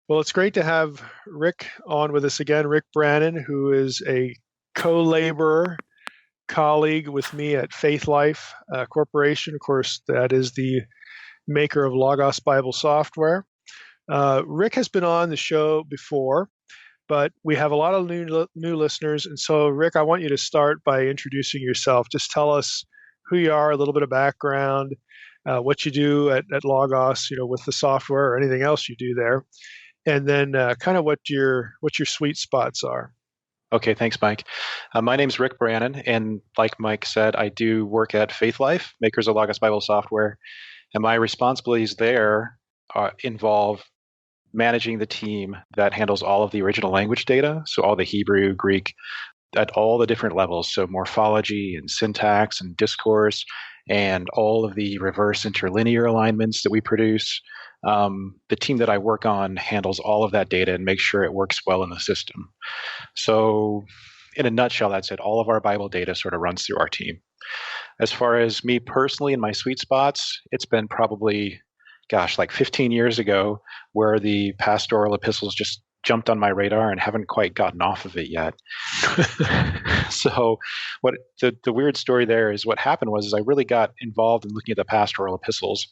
Well, it's great to have Rick on with us again. Rick Brannan, who is a co-laborer, colleague with me at Faith Life Corporation. Of course, that is the maker of Logos Bible software. Rick has been on the show before, but we have a lot of new listeners. And so, Rick, I want you to start by introducing yourself. Just tell us who you are, a little bit of background, what you do at Logos, with the software or anything else you do there, and then kind of what your sweet spots are. Okay, thanks, Mike. My name's Rick Brannan, and like Mike said, I do work at Faith Life, makers of Logos Bible software, and my responsibilities there involve managing the team that handles all of the original language data, so all the Hebrew, Greek, at all the different levels, so morphology and syntax and discourse, and all of the reverse interlinear alignments that we produce. The team that I work on handles all of that data and makes sure it works well in the system. So in a nutshell, that's it. All of our Bible data sort of runs through our team. As far as me personally and my sweet spots, it's been probably, like 15 years ago where the Pastoral Epistles just jumped on my radar and haven't quite gotten off of it yet. So what the weird story there is, what happened was I really got involved in looking at the Pastoral Epistles.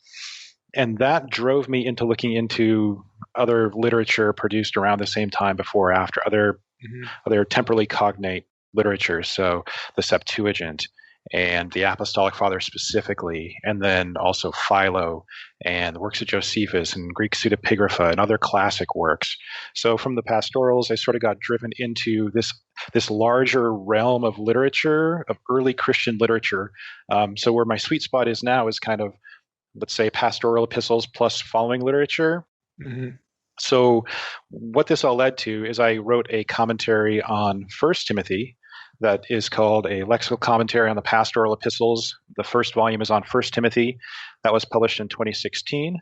And that drove me into looking into other literature produced around the same time, before or after, other temporally cognate literature. So the Septuagint and the Apostolic Fathers specifically, and then also Philo and the works of Josephus and Greek pseudepigrapha and other classic works. So from the pastorals, I sort of got driven into this larger realm of literature, of early Christian literature. So where my sweet spot is now is kind of, let's say, pastoral epistles plus following literature. Mm-hmm. So what this all led to is I wrote a commentary on 1 Timothy that is called a Lexical Commentary on the Pastoral Epistles. The first volume is on 1 Timothy. That was published in 2016.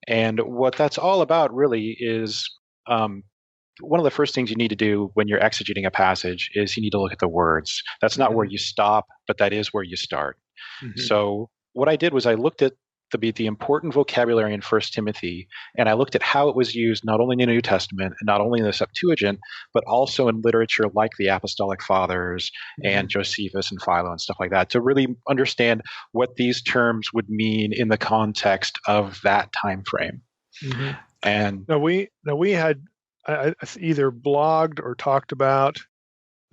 And what that's all about really is one of the first things you need to do when you're exegeting a passage is you need to look at the words. That's not where you stop, but that is where you start. Mm-hmm. So what I did was I looked at the important vocabulary in 1 Timothy, and I looked at how it was used not only in the New Testament and not only in the Septuagint, but also in literature like the Apostolic Fathers and Josephus and Philo and stuff like that, to really understand what these terms would mean in the context of that time frame. Mm-hmm. And now we had either blogged or talked about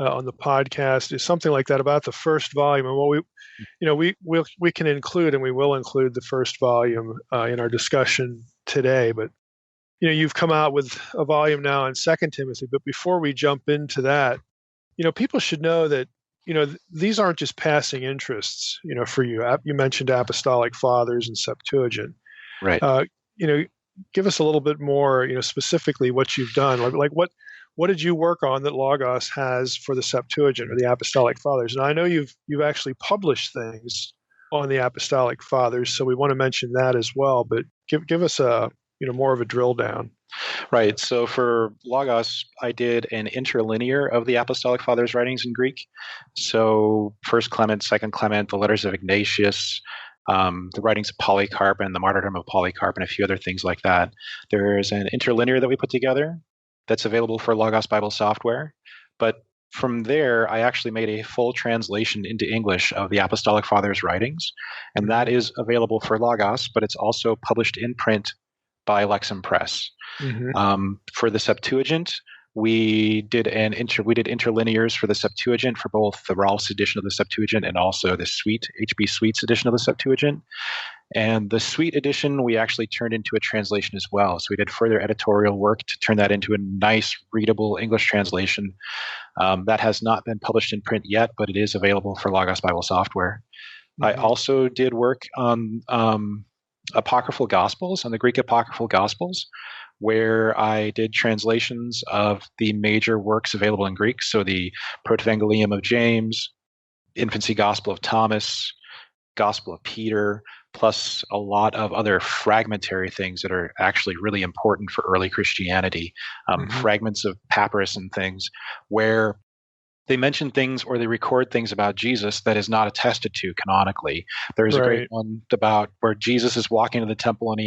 on the podcast is something like that about the first volume, and what we can include, and we will include the first volume in our discussion today. But you've come out with a volume now in 2 Timothy. But before we jump into that, people should know that these aren't just passing interests. For you, you mentioned Apostolic Fathers and Septuagint, right? Give us a little bit more, specifically what you've done, like what did you work on that Logos has for the Septuagint or the Apostolic Fathers? And I know you've actually published things on the Apostolic Fathers, so we want to mention that as well. But give us a more of a drill down. Right. So for Logos, I did an interlinear of the Apostolic Fathers' writings in Greek. So 1 Clement, 2 Clement, the letters of Ignatius, the writings of Polycarp and the martyrdom of Polycarp, and a few other things like that. There's an interlinear that we put together that's available for Logos Bible software. But from there, I actually made a full translation into English of the Apostolic Fathers' writings, and that is available for Logos, but it's also published in print by Lexham Press. Mm-hmm. For the Septuagint, we did interlinears for the Septuagint for both the Rolf's edition of the Septuagint and also the H.B. Sweet's edition of the Septuagint. And the Sweet edition, we actually turned into a translation as well. So we did further editorial work to turn that into a nice, readable English translation. That has not been published in print yet, but it is available for Logos Bible software. Mm-hmm. I also did work on apocryphal Gospels, on the Greek apocryphal Gospels, where I did translations of the major works available in Greek. So the Protevangelium of James, Infancy Gospel of Thomas, Gospel of Peter, plus a lot of other fragmentary things that are actually really important for early Christianity, fragments of papyrus and things, where they mention things or they record things about Jesus that is not attested to canonically. There's a great Right. one about where Jesus is walking to the temple and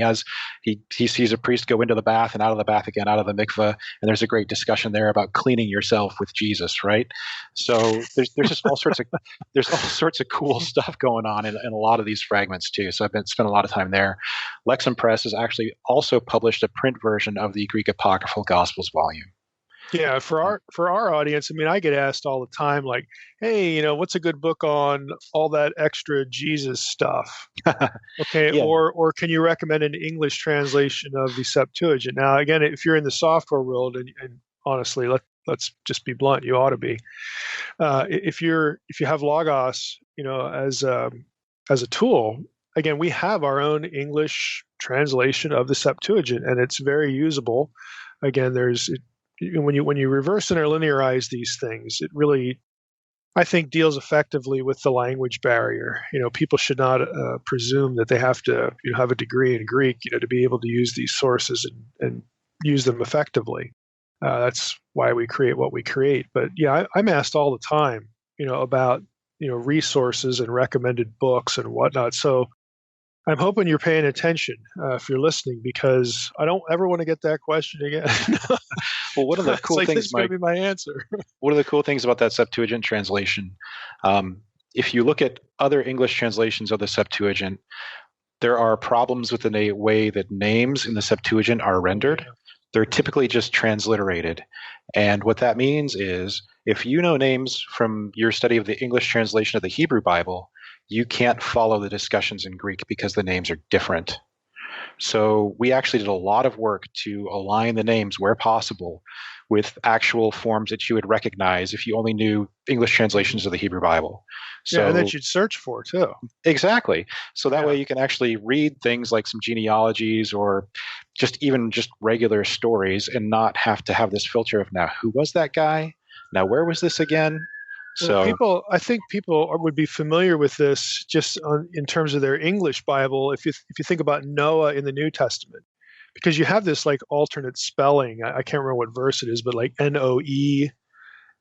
he sees a priest go into the bath and out of the bath again, out of the mikveh, and there's a great discussion there about cleaning yourself with Jesus, right? So there's just all sorts of cool stuff going on in a lot of these fragments too. So I've been spent a lot of time there. Lexham Press has actually also published a print version of the Greek Apocryphal Gospels volume. Yeah, for our audience, I mean, I get asked all the time, like, "Hey, what's a good book on all that extra Jesus stuff?" Okay, Yeah. or can you recommend an English translation of the Septuagint? Now, again, if you're in the software world, and honestly, let's just be blunt, you ought to be. If you have Logos, as a tool, again, we have our own English translation of the Septuagint, and it's very usable. Again, when you reverse interlinearize these things, it really, I think, deals effectively with the language barrier. People should not presume that they have to have a degree in Greek, to be able to use these sources and use them effectively. That's why we create what we create. But yeah, I'm asked all the time, about resources and recommended books and whatnot. So I'm hoping you're paying attention if you're listening, because I don't ever want to get that question again. Well, one of the It's cool like, this things, is going Mike, to be my answer. one of the cool things about that Septuagint translation, if you look at other English translations of the Septuagint, there are problems with the way that names in the Septuagint are rendered. They're typically just transliterated. And what that means is if you know names from your study of the English translation of the Hebrew Bible, you can't follow the discussions in Greek because the names are different. So we actually did a lot of work to align the names where possible with actual forms that you would recognize if you only knew English translations of the Hebrew Bible. Yeah, and So that you'd search for too. exactly. So that Yeah. way you can actually read things like some genealogies or just regular stories and not have to have this filter of, now who was that guy? Now where was this again? Well, So I think people would be familiar with this just in terms of their English Bible. If you think about Noah in the New Testament, because you have this like alternate spelling. I can't remember what verse it is, but like Noe,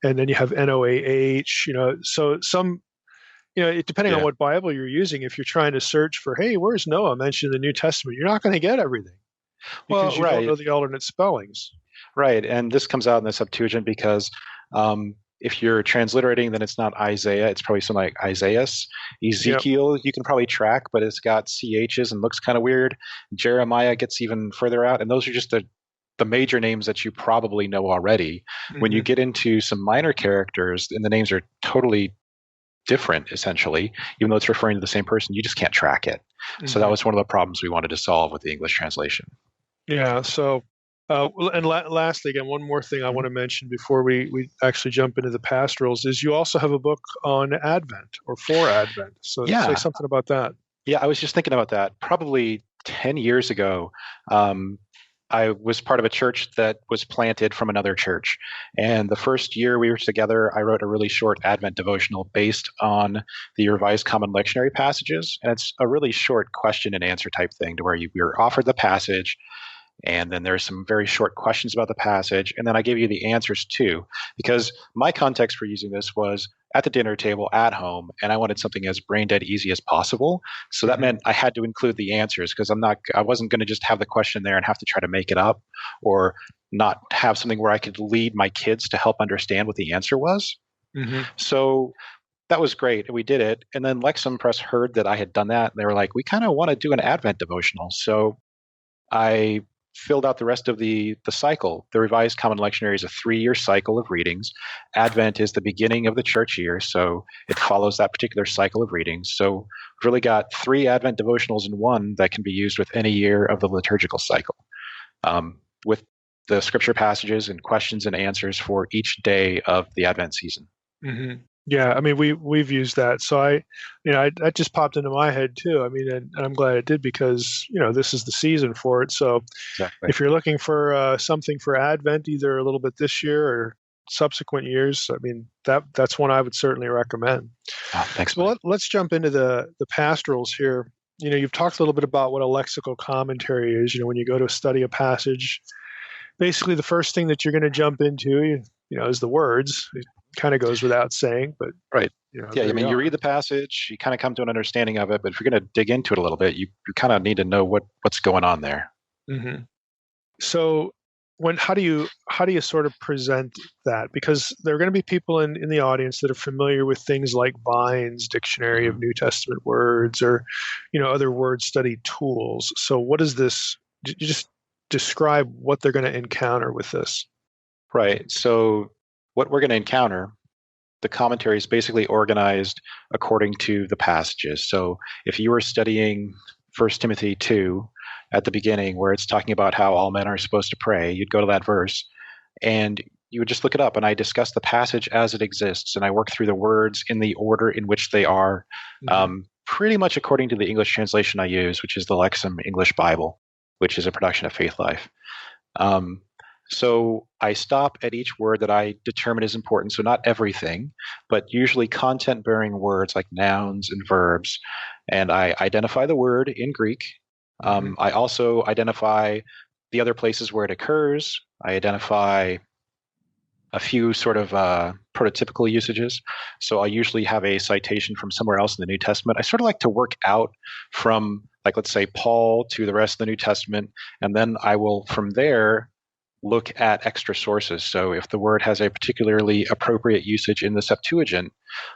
and then you have Noah. So depending on yeah. what Bible you're using, if you're trying to search for, hey, where's Noah mentioned in the New Testament, you're not going to get everything Well, because you don't right. know the alternate spellings. Right. And this comes out in the Septuagint because if you're transliterating, then it's not Isaiah. It's probably something like Isaias. Yep. Ezekiel, you can probably track, but it's got CHs and looks kind of weird. Jeremiah gets even further out. And those are just the major names that you probably know already. When you Mm-hmm. get into some minor characters, and the names are totally different, essentially, even though it's referring to the same person, you just can't track it. So that Mm-hmm. was one of the problems we wanted to solve with the English translation. Yeah. So, and lastly, again, one more thing I Mhm. want to mention before we actually jump into the pastorals is you also have a book on Advent or for Advent. So say Yeah. something about that. Yeah, I was just thinking about that. Probably 10 years ago, I was part of a church that was planted from another church. And the first year we were together, I wrote a really short Advent devotional based on the Revised Common Lectionary passages. And it's a really short question and answer type thing to where we were offered the passage, and then there's some very short questions about the passage, and then I give you the answers too, because my context for using this was at the dinner table at home, and I wanted something as brain dead easy as possible. So that Mm-hmm. meant I had to include the answers, because I wasn't going to just have the question there and have to try to make it up, or not have something where I could lead my kids to help understand what the answer was. Mm-hmm. So that was great, and we did it. And then Lexham Press heard that I had done that, and they were like, "We kind of want to do an Advent devotional." So I filled out the rest of the cycle. The Revised Common Lectionary is a 3-year cycle of readings. Advent is the beginning of the church year, so it follows that particular cycle of readings. So we've really got 3 Advent devotionals in one that can be used with any year of the liturgical cycle, with the scripture passages and questions and answers for each day of the Advent season. Mm-hmm. Yeah, I mean we've used that, so that just popped into my head too. I mean, and I'm glad it did, because this is the season for it. So Exactly. if you're looking for something for Advent, either a little bit this year or subsequent years, I mean that's one I would certainly recommend. Oh, thanks, So Mike. let's jump into the pastorals here. You've talked a little bit about what a lexical commentary is. When you go to study a passage, basically the first thing that you're going to jump into, is the words. kind of goes without saying, but Right. Yeah, I there mean, you read the passage, you kind of come to an understanding of it, but if you're going to dig into it a little bit, you kind of need to know what's going on there. Mm-hmm. So how do you sort of present that? Because there are going to be people in the audience that are familiar with things like Vine's Dictionary of New Testament Words, or other word study tools. So what is this? You just describe what they're going to encounter with this. Right. So what we're going to encounter, the commentary is basically organized according to the passages. So if you were studying 1 Timothy 2 at the beginning, where it's talking about how all men are supposed to pray, you'd go to that verse and you would just look it up. And I discuss the passage as it exists, and I work through the words in the order in which they are, pretty much according to the English translation I use, which is the Lexicon English Bible, which is a production of Faith Life. So I stop at each word that I determine is important. So not everything, but usually content-bearing words like nouns and verbs. And I identify the word in Greek. I also identify the other places where it occurs. I identify a few sort of prototypical usages. So I'll usually have a citation from somewhere else in the New Testament. I sort of like to work out from, like, let's say, Paul to the rest of the New Testament. And then I will, from there, look at extra sources. So if the word has a particularly appropriate usage in the Septuagint,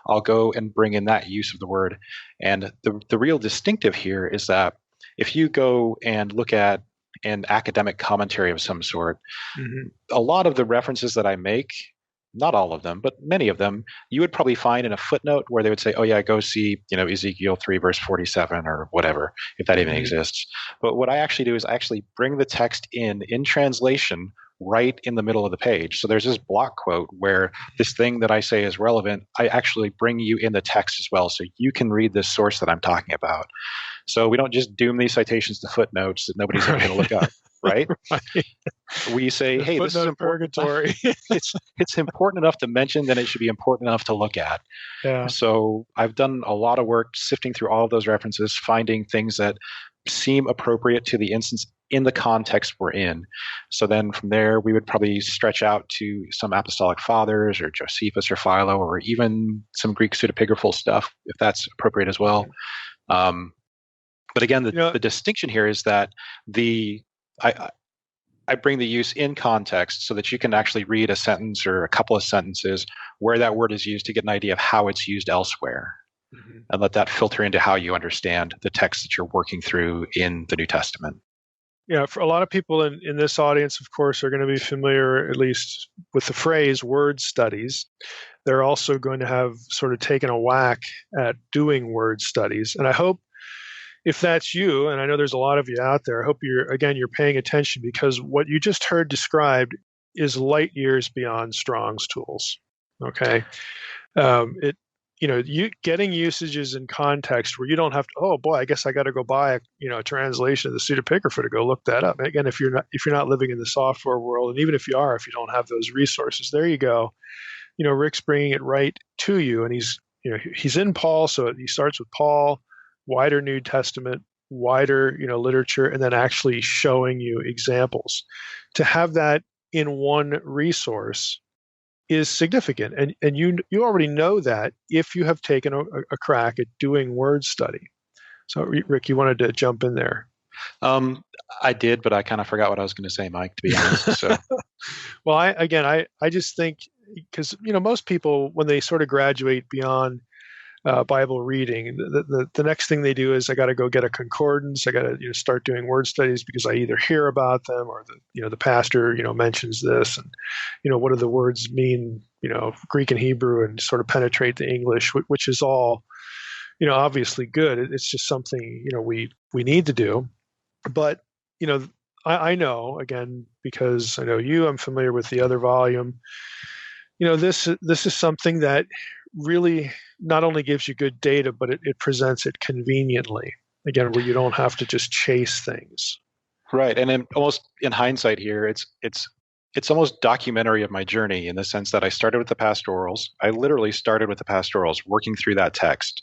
I'll go and bring in that use of the word. And the real distinctive here is that if you go and look at an academic commentary of some sort, a lot of the references that I make, not all of them, but many of them, you would probably find in a footnote where they would say, oh yeah, go see, Ezekiel 3 verse 47 or whatever, if that even exists. But what I actually do is I actually bring the text in translation right in the middle of the page. So there's this block quote where this thing that I say is relevant, I actually bring you in the text as well, so you can read this source that I'm talking about. So we don't just doom these citations to footnotes that nobody's ever going to look up, right? We say, hey, this is important. Purgatory. It's important enough to mention, then it should be important enough to look at. Yeah. So I've done a lot of work sifting through all of those references, finding things that seem appropriate to the instance in the context we're in. So then from there, we would probably stretch out to some apostolic fathers or Josephus or Philo, or even some Greek pseudepigraphal stuff, if that's appropriate as well. But again, the distinction here is that I bring the use in context so that you can actually read a sentence or a couple of sentences where that word is used to get an idea of how it's used elsewhere, and let that filter into how you understand the text that you're working through in the New Testament. Yeah, for a lot of people in this audience, of course, are going to be familiar, at least with the phrase word studies. They're also going to have sort of taken a whack at doing word studies. And I hope, if that's you, and I know there's a lot of you out there, I hope you're paying attention, because what you just heard described is light years beyond Strong's tools. Okay, you getting usages in context where you don't have to. Oh boy, I guess I got to go buy a translation of the pseudepigrapha to go look that up. Again, if you're not living in the software world, and even if you are, if you don't have those resources, there you go. Rick's bringing it right to you, and he's in Paul, so he starts with Paul. Wider New Testament, wider, literature, and then actually showing you examples. To have that in one resource is significant, and you already know that if you have taken a crack at doing word study. So, Rick, you wanted to jump in there. I did, but I kind of forgot what I was going to say, Mike, to be honest. So, well, I just think, because most people, when they sort of graduate beyond Bible reading, the next thing they do is, I got to go get a concordance. I got to start doing word studies because I either hear about them or the pastor mentions this, and what do the words mean, Greek and Hebrew, and sort of penetrate the English, which is all obviously good. It's just something we need to do. But I know, again, because I know you, I'm familiar with the other volume. This is something that really not only gives you good data, but it presents it conveniently, again, where you don't have to just chase things. Right. And almost in hindsight here, it's almost documentary of my journey, in the sense that I started with the pastorals. I literally started with the pastorals, working through that text,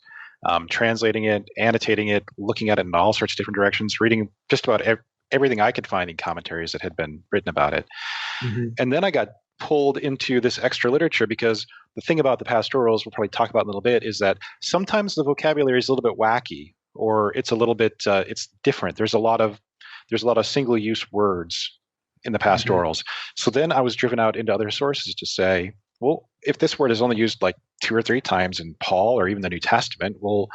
translating it, annotating it, looking at it in all sorts of different directions, reading just about everything I could find in commentaries that had been written about it. And then I got pulled into this extra literature because the thing about the pastorals we'll probably talk about in a little bit is that sometimes the vocabulary is a little bit wacky, or it's a little bit it's different. There's a lot of single-use words in the pastorals. So then I was driven out into other sources to say, well, if this word is only used like 2 or 3 times in Paul or even the New Testament, well,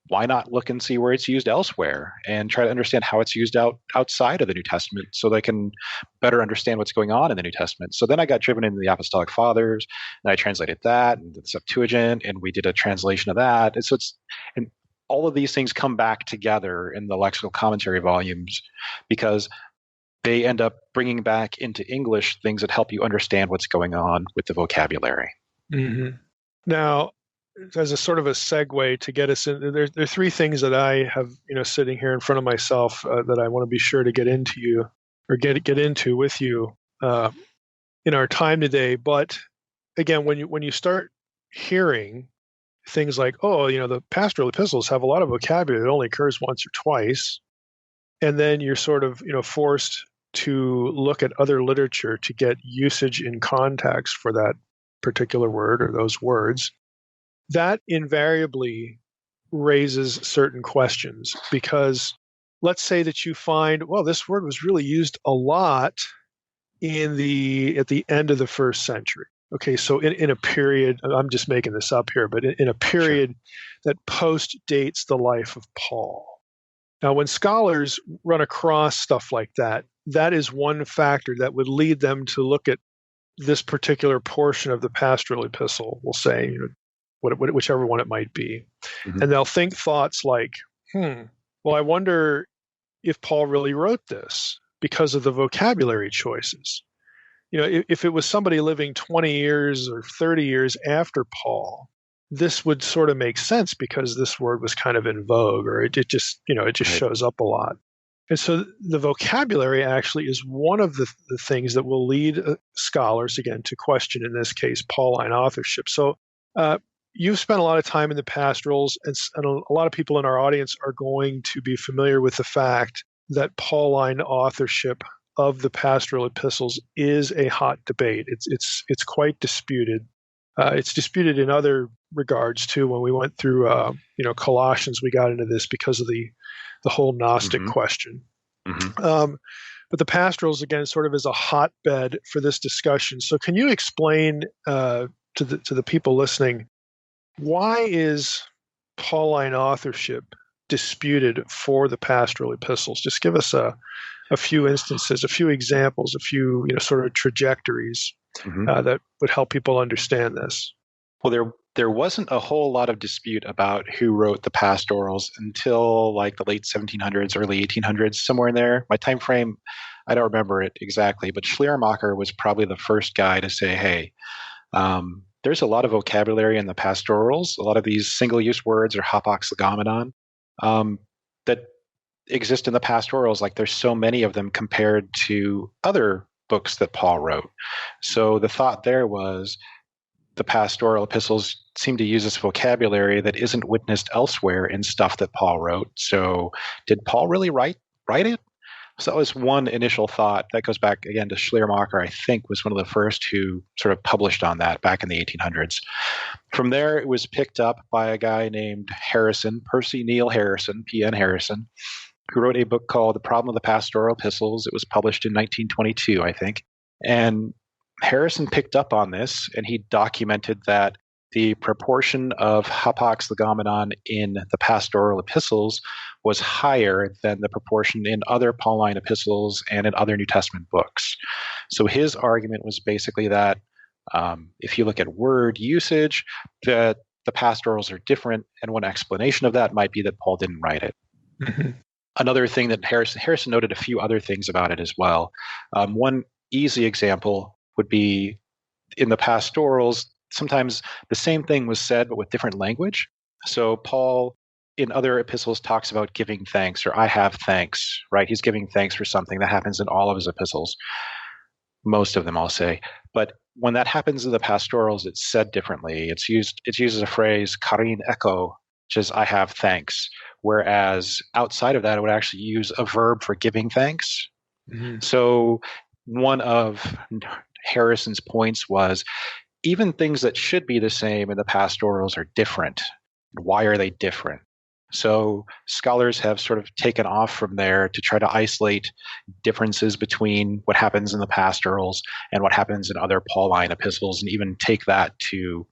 why not look and see where it's used elsewhere and try to understand how it's used outside of the New Testament so they can better understand what's going on in the New Testament. So then I got driven into the Apostolic Fathers, and I translated that and the Septuagint, and we did a translation of that. And so and all of these things come back together in the lexical commentary volumes because they end up bringing back into English things that help you understand what's going on with the vocabulary. Mm-hmm. Now, as a sort of a segue to get us in, there are 3 things that I have, sitting here in front of myself that I want to be sure to get into with you in our time today. But again, when you start hearing things like, the pastoral epistles have a lot of vocabulary that only occurs once or twice, and then you're sort of, forced to look at other literature to get usage in context for that particular word or those words, that invariably raises certain questions. Because let's say that you find, well, this word was really used a lot at the end of the 1st century. Okay, so in a period, I'm just making this up here, but in a period that post-dates the life of Paul. Now, when scholars run across stuff like that, that is one factor that would lead them to look at this particular portion of the pastoral epistle, we'll say, whichever one it might be. Mm-hmm. And they'll think thoughts like, well, I wonder if Paul really wrote this because of the vocabulary choices. If it was somebody living 20 years or 30 years after Paul, this would sort of make sense because this word was kind of in vogue, or it just shows up a lot. And so the vocabulary actually is one of the things that will lead scholars, again, to question, in this case, Pauline authorship. So you've spent a lot of time in the pastorals, and a lot of people in our audience are going to be familiar with the fact that Pauline authorship of the pastoral epistles is a hot debate. It's quite disputed. It's disputed in other regards too. When we went through Colossians, we got into this because of the whole Gnostic question. But the pastorals, again, sort of is a hotbed for this discussion. So can you explain to the people listening, why is Pauline authorship disputed for the pastoral epistles? Just give us a few instances, a few examples, a few sort of trajectories that would help people understand this. Well, there wasn't a whole lot of dispute about who wrote the pastorals until like the late 1700s, early 1800s, somewhere in there. My time frame, I don't remember it exactly, but Schleiermacher was probably the first guy to say, hey, there's a lot of vocabulary in the pastorals, a lot of these single-use words or hapax legomenon that exist in the pastorals. Like there's so many of them compared to other books that Paul wrote. So the thought there was the pastoral epistles seem to use this vocabulary that isn't witnessed elsewhere in stuff that Paul wrote. So did Paul really write it? So that was one initial thought. That goes back again to Schleiermacher, I think, was one of the first who sort of published on that back in the 1800s. From there, it was picked up by a guy named Harrison, Percy Neal Harrison, P.N. Harrison, who wrote a book called The Problem of the Pastoral Epistles. It was published in 1922, I think. And Harrison picked up on this, and he documented that the proportion of hapax legomenon in the pastoral epistles was higher than the proportion in other Pauline epistles and in other New Testament books. So his argument was basically that if you look at word usage, that the pastorals are different, and one explanation of that might be that Paul didn't write it. Mm-hmm. Another thing that Harrison noted a few other things about it as well. One easy example would be in the pastorals, sometimes the same thing was said, but with different language. So Paul, in other epistles, talks about giving thanks, or I have thanks, right? He's giving thanks for something. That happens in all of his epistles. Most of them, I'll say. But when that happens in the pastorals, it's said differently. It's used as a phrase, karin echo, which is I have thanks. Whereas outside of that, it would actually use a verb for giving thanks. Mm-hmm. So one of Harrison's points was even things that should be the same in the pastorals are different. Why are they different? So scholars have sort of taken off from there to try to isolate differences between what happens in the pastorals and what happens in other Pauline epistles, and even take that to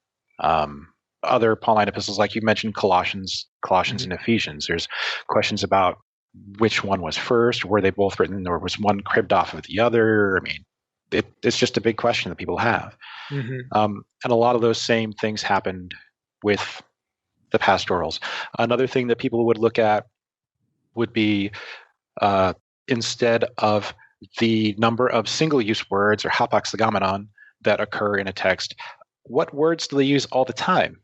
other Pauline epistles, like you mentioned, Colossians and Ephesians. There's questions about which one was first, were they both written, or was one cribbed off of the other? I mean, it's just a big question that people have. And a lot of those same things happened with the pastorals. Another thing that people would look at would be instead of the number of single-use words or hapax legomenon that occur in a text, what words do they use all the time?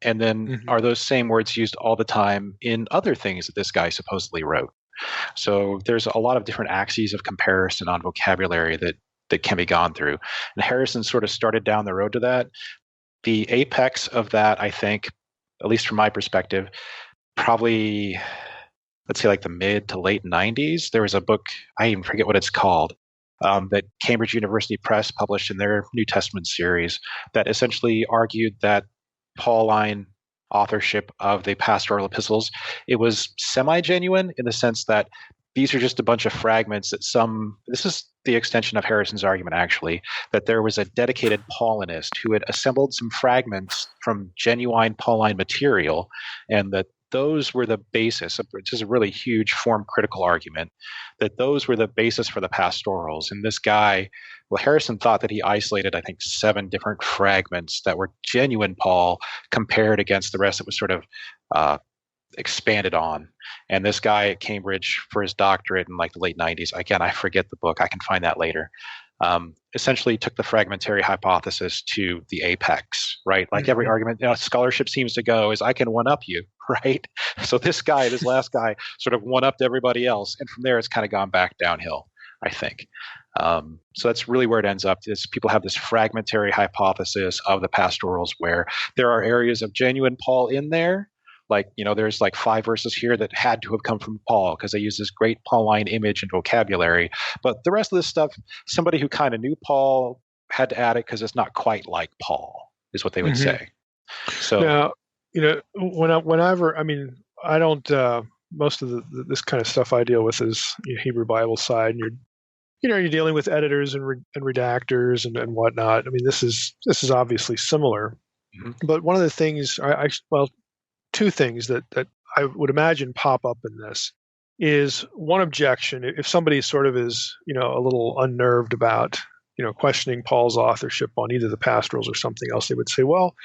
And then are those same words used all the time in other things that this guy supposedly wrote? So there's a lot of different axes of comparison on vocabulary that can be gone through. And Harrison sort of started down the road to that. The apex of that, I think, at least from my perspective, probably, let's say like the mid to late 90s, there was a book, I even forget what it's called, that Cambridge University Press published in their New Testament series that essentially argued that Pauline authorship of the Pastoral Epistles, it was semi-genuine in the sense that these are just a bunch of fragments that this is the extension of Harrison's argument, actually, that there was a dedicated Paulinist who had assembled some fragments from genuine Pauline material, and that those were the basis, which is a really huge form critical argument, that those were the basis for the pastorals. And this guy, well, Harrison thought that he isolated, I think, 7 different fragments that were genuine Paul compared against the rest that was sort of expanded on. And this guy at Cambridge for his doctorate in like the late 90s, again, I forget the book, I can find that later, essentially took the fragmentary hypothesis to the apex, right? Like every argument, scholarship seems to go is I can one-up you, right? So this last guy sort of one-upped everybody else. And from there, it's kind of gone back downhill, I think. So that's really where it ends up, is people have this fragmentary hypothesis of the pastorals where there are areas of genuine Paul in there. Like, there's like 5 verses here that had to have come from Paul because they use this great Pauline image and vocabulary. But the rest of this stuff, somebody who kind of knew Paul had to add it because it's not quite like Paul, is what they would say. So now, whenever, I mean, I don't, most of this kind of stuff I deal with is Hebrew Bible side, and you're dealing with editors and redactors and whatnot. I mean, this is obviously similar, but one of the things two things that I would imagine pop up in this is one objection. If somebody sort of is, a little unnerved about, questioning Paul's authorship on either the pastorals or something else, they would say, well,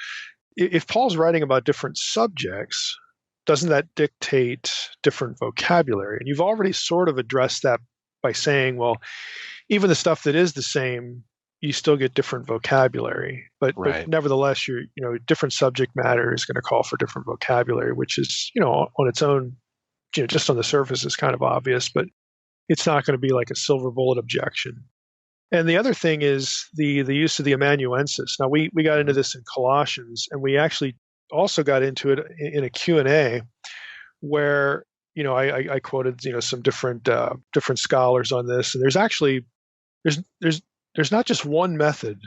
if Paul's writing about different subjects, doesn't that dictate different vocabulary? And you've already sort of addressed that by saying, well, even the stuff that is the same, you still get different vocabulary, but nevertheless, different subject matter is going to call for different vocabulary, which is, on its own, just on the surface is kind of obvious, but it's not going to be like a silver bullet objection. And the other thing is the use of the amanuensis. Now, we got into this in Colossians, and we actually also got into it in a Q&A where, I quoted, some different scholars on this, and there's actually, there's not just one method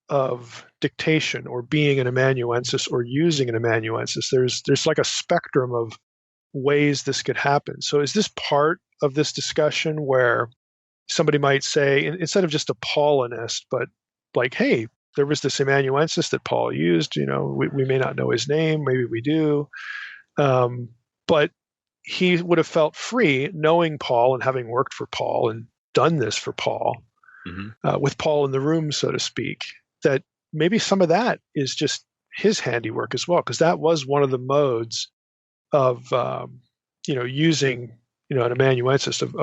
of dictation or being an amanuensis or using an amanuensis. There's like a spectrum of ways this could happen. So is this part of this discussion where somebody might say, instead of just a Paulinist, but like, hey, there was this amanuensis that Paul used, we may not know his name, maybe we do, but he would have felt free knowing Paul and having worked for Paul and done this for Paul, with Paul in the room, so to speak, that maybe some of that is just his handiwork as well, because that was one of the modes of, using, an amanuensis of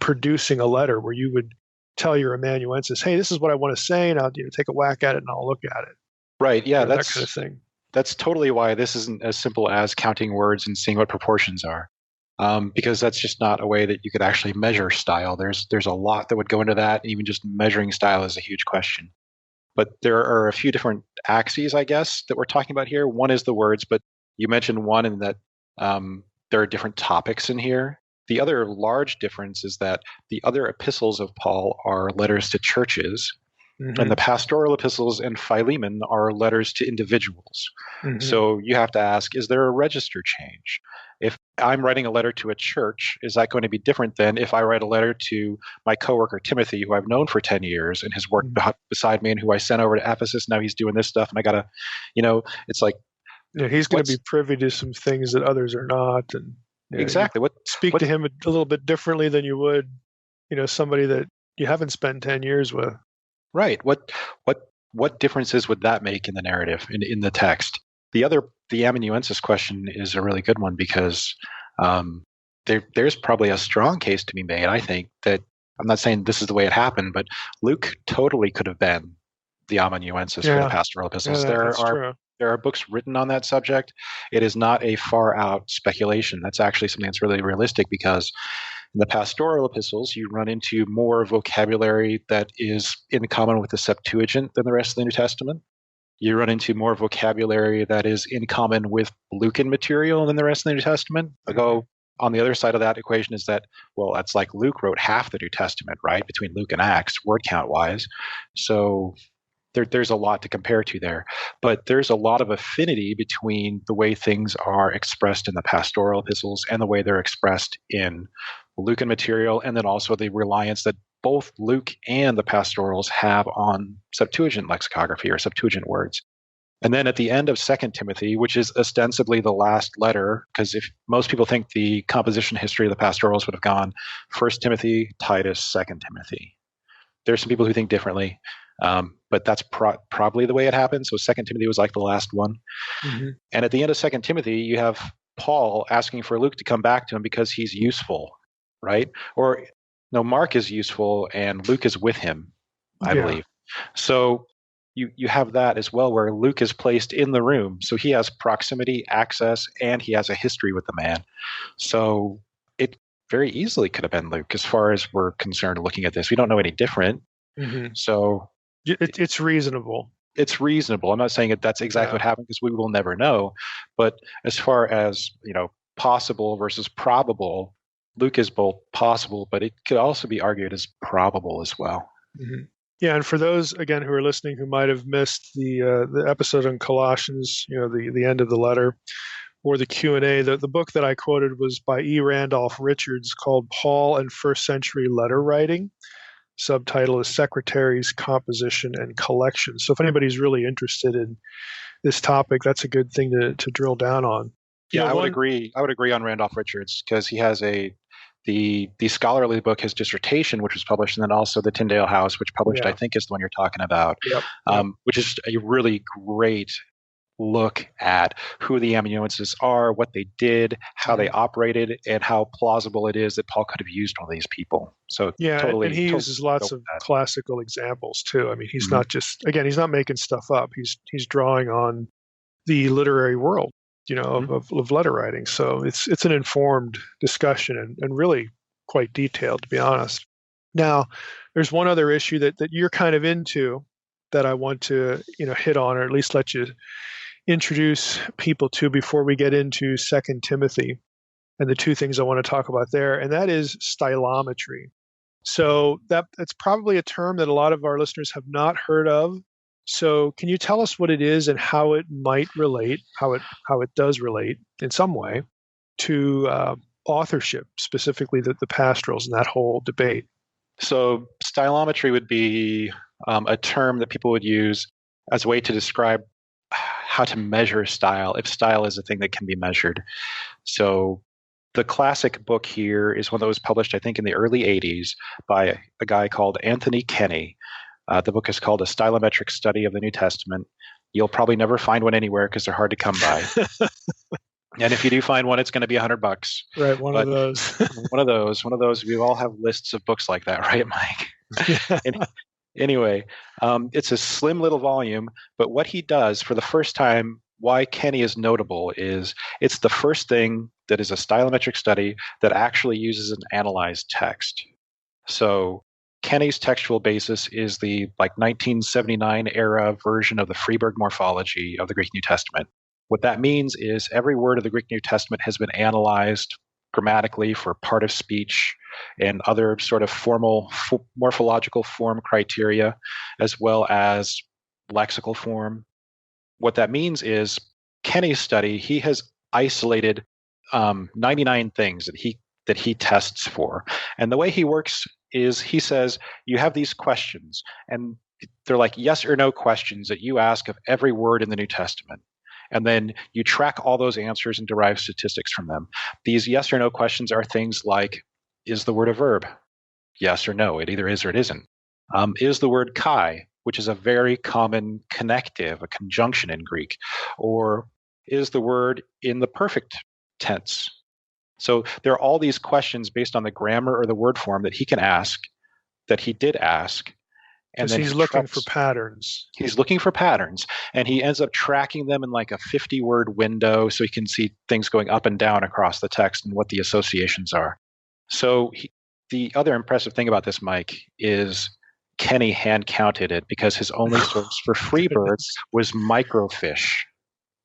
producing a letter where you would tell your amanuensis, hey, this is what I want to say, and I'll take a whack at it and I'll look at it. Right. Yeah. That kind of thing. That's totally why this isn't as simple as counting words and seeing what proportions are. Because that's just not a way that you could actually measure style. There's a lot that would go into that. And even just measuring style is a huge question. But there are a few different axes, I guess, that we're talking about here. One is the words, but you mentioned one in that there are different topics in here. The other large difference is that the other epistles of Paul are letters to churches, And the Pastoral Epistles and Philemon are letters to individuals. So you have to ask, is there a register change? If I'm writing a letter to a church, is that going to be different than if I write a letter to my coworker Timothy, who I've known for 10 years and has worked beside me and who I sent over to Ephesus? Now he's doing this stuff and I got to, it's like. Yeah, he's going to be privy to some things that others are not. And exactly. Speak to him a little bit differently than you would, somebody that you haven't spent 10 years with. Right. What differences would that make in the narrative, in the text? The amanuensis question is a really good one because there's probably a strong case to be made, I think, that I'm not saying this is the way it happened, but Luke totally could have been the amanuensis for the Pastoral Epistles. There are books written on that subject. It is not a far out speculation. That's actually something that's really realistic because in the Pastoral Epistles, you run into more vocabulary that is in common with the Septuagint than the rest of the New Testament. You run into more vocabulary that is in common with Lucan material than the rest of the New Testament. Although on the other side of that equation is that, well, that's like Luke wrote half the New Testament, right, between Luke and Acts, word count wise. So there's a lot to compare to there. But there's a lot of affinity between the way things are expressed in the Pastoral Epistles and the way they're expressed in Lucan material, and then also the reliance that both Luke and the pastorals have on Septuagint lexicography or Septuagint words. And then at the end of 2 Timothy, which is ostensibly the last letter, because if most people think the composition history of the pastorals would have gone 1 Timothy, Titus, 2 Timothy. There's some people who think differently, but that's probably the way it happened. So 2 Timothy was like the last one. And at the end of 2 Timothy, you have Paul asking for Luke to come back to him because he's useful, right? Or no, Mark is useful and Luke is with him, I believe. So you have that as well, where Luke is placed in the room. So he has proximity, access, and he has a history with the man. So it very easily could have been Luke as far as we're concerned looking at this. We don't know any different. So it's reasonable. It's reasonable. I'm not saying that's exactly what happened because we will never know. But as far as, possible versus probable, Luke is both possible, but it could also be argued as probable as well. Yeah, and for those, again, who are listening who might have missed the episode on Colossians, the end of the letter, or the Q&A, the book that I quoted was by E. Randolph Richards called Paul and First Century Letter Writing. Subtitle is Secretaries, Composition, and Collection. So if anybody's really interested in this topic, that's a good thing to drill down on. Yeah, I would agree. I would agree on Randolph Richards because he has the scholarly book, his dissertation, which was published, and then also the Tyndale House, which published, I think, is the one you're talking about, which is a really great look at who the amanuenses are, what they did, how they operated, and how plausible it is that Paul could have used all these people. So and he uses lots of classical examples too. I mean, he's not just, again, he's not making stuff up. He's drawing on the literary world, of letter writing. So it's an informed discussion and really quite detailed, to be honest. Now, there's one other issue that you're kind of into that I want to hit on, or at least let you introduce people to before we get into 2 Timothy and the two things I want to talk about there, and that is styometry. So that's probably a term that a lot of our listeners have not heard of. So can you tell us what it is and how it might relate, how it does relate in some way to authorship, specifically the pastorals and that whole debate? So styometry would be a term that people would use as a way to describe how to measure style, if style is a thing that can be measured. So the classic book here is one that was published, I think, in the early 80s by a guy called Anthony Kenny. The book is called A Styometric Study of the New Testament. You'll probably never find one anywhere because they're hard to come by. And if you do find one, it's going to be $100. Right, one of those. one of those. We all have lists of books like that, right, Mike? Anyway, it's a slim little volume, but what he does for the first time, why Kenny is notable is it's the first thing that is a styometric study that actually uses an analyzed text. So Kenny's textual basis is the 1979 era version of the Freeburg morphology of the Greek New Testament. What that means is every word of the Greek New Testament has been analyzed grammatically for part of speech, and other sort of formal morphological form criteria, as well as lexical form. What that means is Kenny's study, he has isolated 99 things that he tests for. And the way he works is he says, you have these questions, and they're like yes or no questions that you ask of every word in the New Testament. And then you track all those answers and derive statistics from them. These yes or no questions are things like, is the word a verb? Yes or no. It either is or it isn't. Is the word kai, which is a very common connective, a conjunction in Greek, or is the word in the perfect tense? So there are all these questions based on the grammar or the word form that he can ask, that he did ask. And then he's looking for patterns. He's looking for patterns, and he ends up tracking them in like a 50-word window so he can see things going up and down across the text and what the associations are. So the other impressive thing about this, Mike, is Kenny hand counted it because his only source for Freebird was microfiche.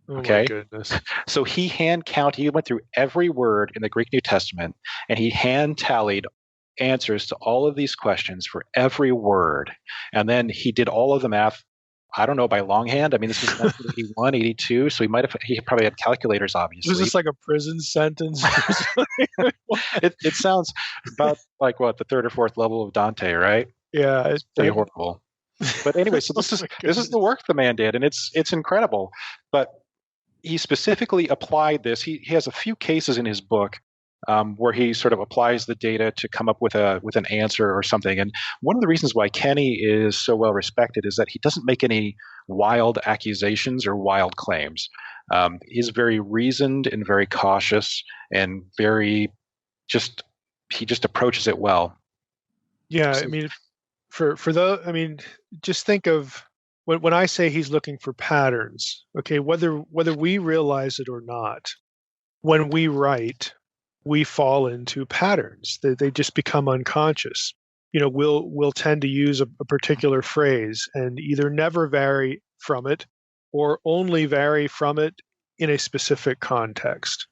Okay. Oh my goodness. So he hand counted, he went through every word in the Greek New Testament and he hand tallied answers to all of these questions for every word. And then he did all of the math, I don't know, by longhand. I mean, this was 1981, 82, so he probably had calculators, obviously. Was this like a prison sentence? It sounds about like the third or fourth level of Dante, right? Yeah. It's pretty horrible. But anyway, so this is the work the man did, and it's incredible. But he specifically applied this. He has a few cases in his book where he sort of applies the data to come up with an answer or something. And one of the reasons why Kenny is so well respected is that he doesn't make any wild accusations or wild claims. He's very reasoned and very cautious and he just approaches it well. Yeah, I mean, just think of when I say he's looking for patterns. Okay, whether we realize it or not, when we write, we fall into patterns. They just become unconscious. We'll tend to use a particular phrase and either never vary from it or only vary from it in a specific context.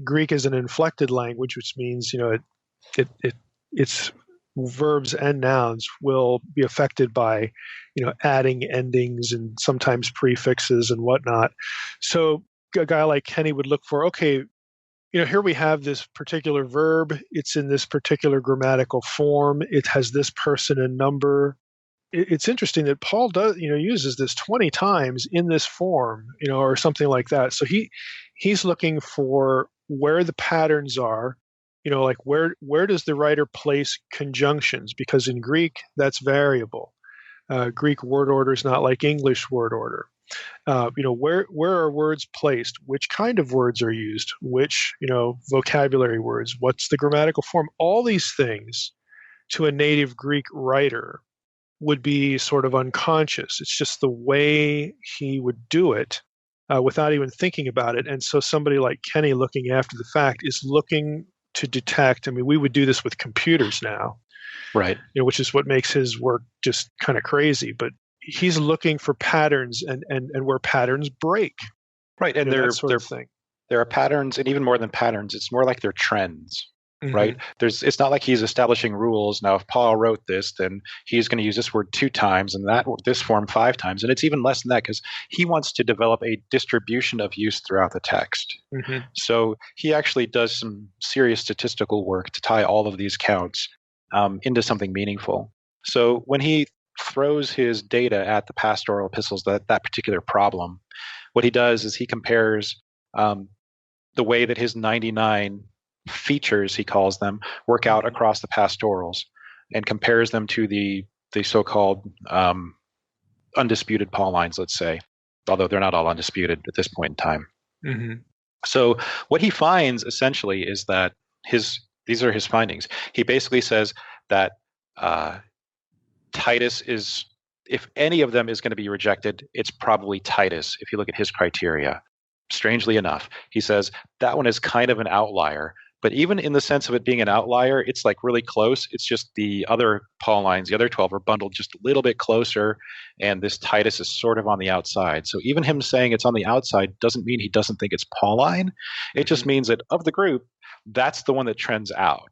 Greek is an inflected language, which means its verbs and nouns will be affected by adding endings and sometimes prefixes and whatnot. So a guy like Kenny would look for, okay, here we have this particular verb. It's in this particular grammatical form. It has this person and number. It's interesting that Paul uses this 20 times in this form, or something like that. So he's looking for where the patterns are, like where does the writer place conjunctions? Because in Greek, that's variable. Greek word order is not like English word order. Where are words placed? Which kind of words are used? Which, vocabulary words? What's the grammatical form? All these things to a native Greek writer would be sort of unconscious. It's just the way he would do it without even thinking about it. And so somebody like Kenny, looking after the fact, is looking to detect. I mean, we would do this with computers now, right? Which is what makes his work just kind of crazy. But he's looking for patterns and where patterns break. Right. And there are patterns, and even more than patterns, it's more like they're trends, mm-hmm. right? It's not like he's establishing rules. Now, if Paul wrote this, then he's going to use this word 2 times and this form 5 times. And it's even less than that because he wants to develop a distribution of use throughout the text. Mm-hmm. So he actually does some serious statistical work to tie all of these counts into something meaningful. So when he throws his data at the Pastoral Epistles, that particular problem, what he does is he compares the way that his 99 features, he calls them, work out across the pastorals, and compares them to the so-called undisputed Paulines, let's say, although they're not all undisputed at this point in time. Mm-hmm. So what he finds essentially is that these are his findings. He basically says that Titus is, if any of them is going to be rejected, it's probably Titus, if you look at his criteria. Strangely enough, he says that one is kind of an outlier. But even in the sense of it being an outlier, it's like really close. It's just the other Paulines, the other 12, are bundled just a little bit closer, and this Titus is sort of on the outside. So even him saying it's on the outside doesn't mean he doesn't think it's Pauline. It just means that of the group, that's the one that trends out.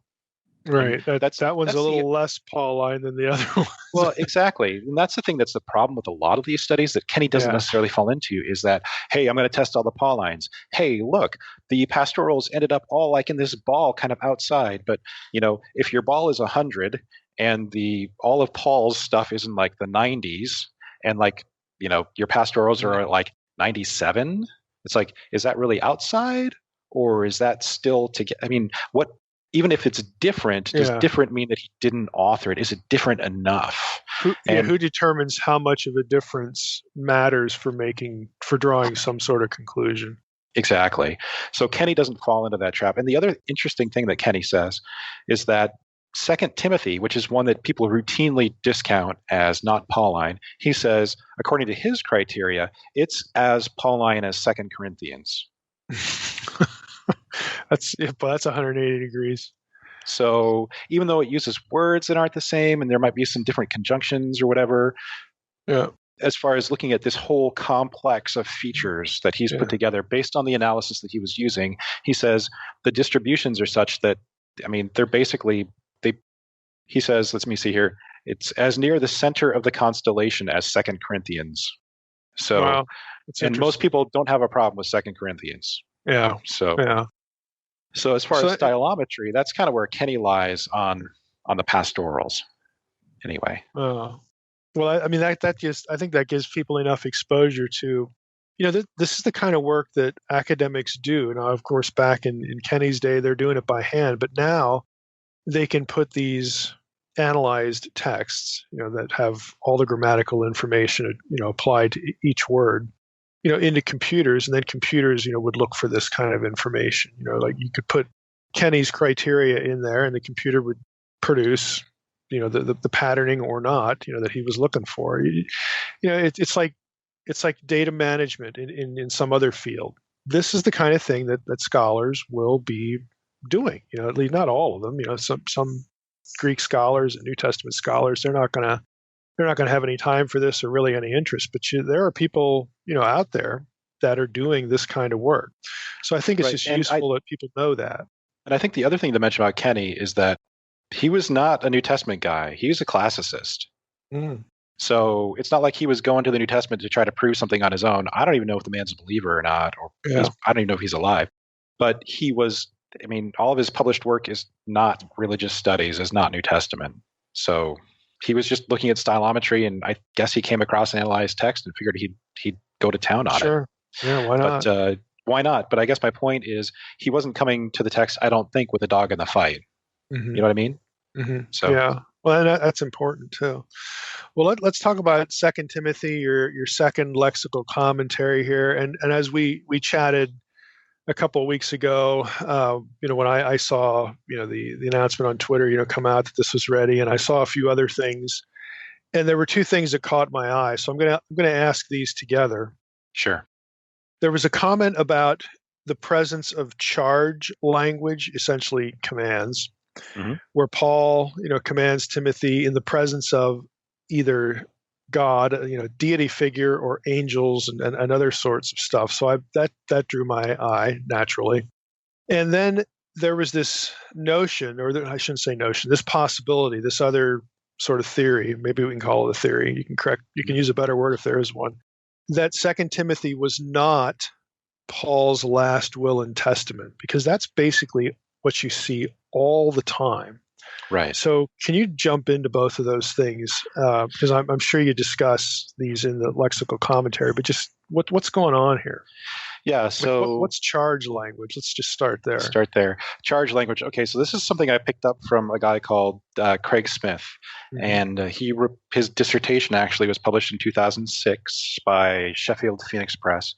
And Right. That one's a that's the little less Pauline than the other ones. well, exactly. And that's the thing that's the problem with a lot of these studies that Kenny doesn't Yeah. necessarily fall into is that, hey, I'm going to test all the Paulines. Hey, look, the pastorals ended up all like in this ball kind of outside. But, if your ball is 100 and all of Paul's stuff is in like the 90s and like, your pastorals are at like 97, it's like, is that really outside or is that still I mean, even if it's different, does Yeah. different mean that he didn't author it? Is it different enough? Who determines how much of a difference matters for drawing some sort of conclusion? Exactly. So Kenny doesn't fall into that trap. And the other interesting thing that Kenny says is that Second Timothy, which is one that people routinely discount as not Pauline, he says, according to his criteria, it's as Pauline as Second Corinthians. That's 180 degrees. So even though it uses words that aren't the same and there might be some different conjunctions or whatever, Yeah. as far as looking at this whole complex of features that he's put together based on the analysis that he was using, he says the distributions are such that, I mean, they're basically, he says, let me see here, it's as near the center of the constellation as Second Corinthians. So, wow. and most people don't have a problem with Second Corinthians. Yeah. So as far as styometry, that's kind of where Kenny lies on the pastorals. Anyway. Well, I mean, I think that gives people enough exposure to, this is the kind of work that academics do. Now, of course, back in Kenny's day, they're doing it by hand, but now they can put these analyzed texts, that have all the grammatical information, applied to each word, into computers, and then computers, would look for this kind of information. Like you could put Kenny's criteria in there, and the computer would produce, the patterning or not, that he was looking for. It's like data management in some other field. This is the kind of thing that scholars will be doing. At least not all of them. Some Greek scholars and New Testament scholars, they're not going to have any time for this or really any interest. But there are people, out there that are doing this kind of work. So I think it's just useful that people know that. And I think the other thing to mention about Kenny is that he was not a New Testament guy. He was a classicist. Mm. So it's not like he was going to the New Testament to try to prove something on his own. I don't even know if the man's a believer or not, or I don't even know if he's alive. But he was, I mean, all of his published work is not religious studies, is not New Testament. So he was just looking at styometry, and I guess he came across an analyzed text and figured he'd go to town on it. Sure. Yeah, why not? But why not? But I guess my point is he wasn't coming to the text, I don't think, with a dog in the fight. Mm-hmm. You know what I mean? Mm-hmm. So yeah. Well, and that's important too. Well, let's talk about Second Timothy, your second lexical commentary here, and as we chatted a couple of weeks ago, when I saw the announcement on Twitter, come out that this was ready, and I saw a few other things, and there were two things that caught my eye. So I'm gonna ask these together. Sure. There was a comment about the presence of charge language, essentially commands, where Paul, commands Timothy in the presence of either God, deity figure, or angels, and other sorts of stuff. So that drew my eye naturally. And then there was this notion, or I shouldn't say notion, this possibility, this other sort of theory. Maybe we can call it a theory. You can use a better word if there is one. That Second Timothy was not Paul's last will and testament, because that's basically what you see all the time. Right. So can you jump into both of those things? Because I'm sure you discuss these in the lexical commentary, but just what's going on here? Yeah. So what's charge language? Let's just start there. Charge language. Okay. So this is something I picked up from a guy called Craig Smith, and his dissertation actually was published in 2006 by Sheffield Phoenix Press.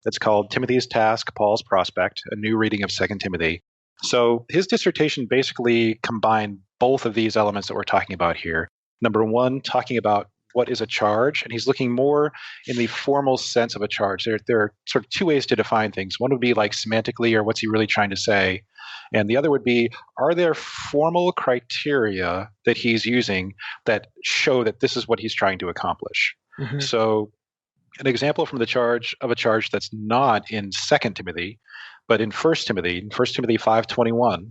It's called Timothy's Task, Paul's Prospect, a new reading of 2 Timothy. So his dissertation basically combined both of these elements that we're talking about here. Number one, talking about what is a charge, and he's looking more in the formal sense of a charge. There are sort of two ways to define things. One would be like semantically, or what's he really trying to say? And the other would be, are there formal criteria that he's using that show that this is what he's trying to accomplish? Mm-hmm. So an example from the charge of a charge that's not in 2 Timothy, but in 1 Timothy, in 1 Timothy 5:21,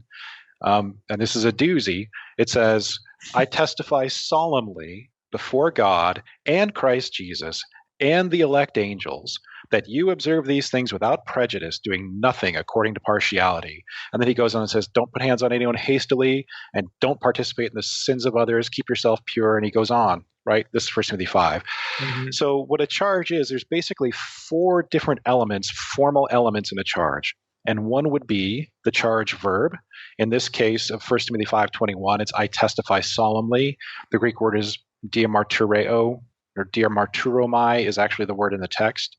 and this is a doozy. It says, I testify solemnly before God and Christ Jesus and the elect angels that you observe these things without prejudice, doing nothing according to partiality. And then he goes on and says, don't put hands on anyone hastily and don't participate in the sins of others. Keep yourself pure. And he goes on, right? This is 1 Timothy 5. Mm-hmm. So what a charge is, there's basically 4 different elements, formal elements in a charge. And one would be the charge verb. In this case of 1 Timothy 5:21, it's I testify solemnly. The Greek word is diamartureo, or diamarturomai is actually the word in the text.